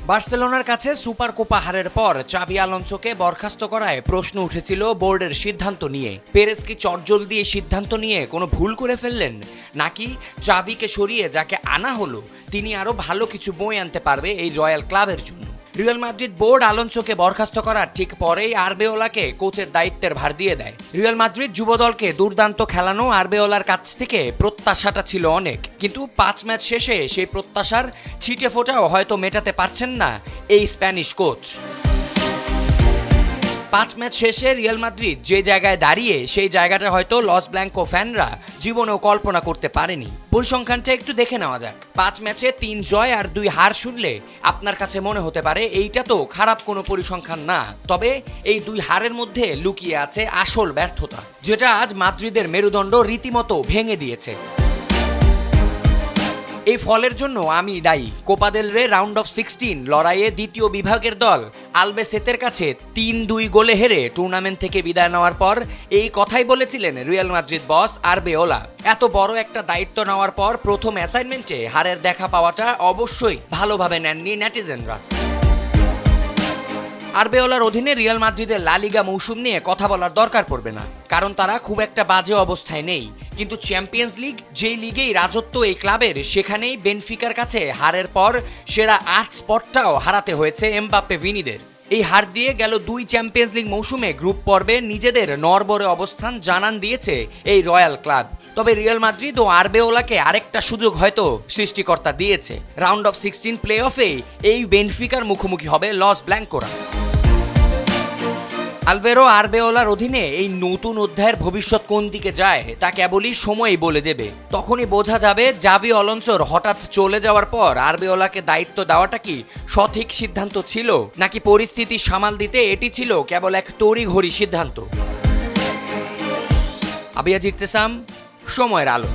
বার্সেলোনার কাছে super Copa হারের পর চাবি আলোনসোকে বরখাস্ত করায় প্রশ্ন উঠেছিল বোর্ডের সিদ্ধান্ত নিয়ে। পেরেজ কি চটজলদি এই সিদ্ধান্ত নিয়ে কোনো ভুল করে ফেললেন, নাকি চাবিকে সরিয়ে যাকে আনা হলো তিনি আরও ভালো কিছু বই আনতে পারবে এই রয়্যাল ক্লাবের জন্য? রিয়াল মাদ্রিদ বোর্ড আলোনসোকে বরখাস্ত করার ঠিক পরেই আরবেওলাকে কোচের দায়িত্বের ভার দিয়ে দেয়। রিয়াল মাদ্রিদ যুব দলকে দুর্দান্ত খেলানো আরবেওলার কাছ থেকে প্রত্যাশাটা ছিল অনেক, কিন্তু 5 ম্যাচ শেষে সেই প্রত্যাশার ছিটে ফোঁটাও হয়তো মেটাতে পারছেন না এই স্প্যানিশ কোচ। 5 ম্যাচ শেষে রিয়াল মাদ্রিদ যে জায়গায় দাঁড়িয়ে সেই জায়গাটা হয়তো লস ব্ল্যাঙ্কো ফ্যানরা জীবনেও কল্পনা করতে পারেনি। পরিসংখ্যানটা একটু দেখে নেওয়া যাক। 5 ম্যাচে 3 জয় আর 2 হার শুনলে আপনার কাছে মনে হতে পারে এইটা তো খারাপ কোনো পরিসংখ্যান না, তবে এই 2 হারের মধ্যে লুকিয়ে আছে আসল ব্যর্থতা, যেটা আজ মাদ্রিদের মেরুদণ্ড রীতিমতো ভেঙে দিয়েছে। এই ফলের জন্য আমি দায়ী। কোপা দেল রে রাউন্ড অফ 16 লড়াইয়ে দ্বিতীয় বিভাগের দল আলবেসেতের কাছে 3-2 গোলে হেরে টুর্নামেন্ট থেকে বিদায় নেওয়ার পর এই কথাই বলেছিলেন রিয়াল মাদ্রিদ বস আরবেওলা। এত বড় একটা দায়িত্ব নেওয়ার পর প্রথম অ্যাসাইনমেন্টে হারের দেখা পাওয়াটা অবশ্যই ভালোভাবে নেননি নেটিজেনরা। আরবেওলার অধীনে রিয়াল মাদ্রিদের লা লিগা মৌসুম নিয়ে কথা বলার দরকার পড়বে না, কারণ তারা খুব একটা বাজে অবস্থায় নেই। কিন্তু চ্যাম্পিয়ন্স লিগ, যেই লিগেই রাজত্ব এই ক্লাবের, সেখানেই বেনফিকার কাছে হারের পর সেরা 8 স্পটটাও হারাতে হয়েছে এমবাপ্পে ভিনিদের। এই হার দিয়ে গেল 2 চ্যাম্পিয়ন্স লিগ মৌসুমে গ্রুপ পর্বে নিজেদের নড়বড়ে অবস্থান জানান দিয়েছে এই রয়্যাল ক্লাব। তবে রিয়াল মাদ্রিদ ও আরবেওলাকে আরেকটা সুযোগ হয়তো সৃষ্টিকর্তা দিয়েছে। রাউন্ড অফ 16 প্লে অফে এই বেনফিকার মুখোমুখি হবে লস ব্ল্যাঙ্কোরা। আলভেরো আরবেওলার অধীনে এই নতুন অধ্যায়ের ভবিষ্যৎ কোন দিকে যায় তা কেবলই সময়ই বলে দেবে। তখনই বোঝা যাবে জাবি আলোনসোর হঠাৎ চলে যাওয়ার পর আরবেওলাকে দায়িত্ব দেওয়াটা কি সঠিক সিদ্ধান্ত ছিল, নাকি পরিস্থিতি সামাল দিতে এটি ছিল কেবল এক তড়িঘড়ি সিদ্ধান্ত। আবিয়াজ ইরতেসাম, সময়ের আলো।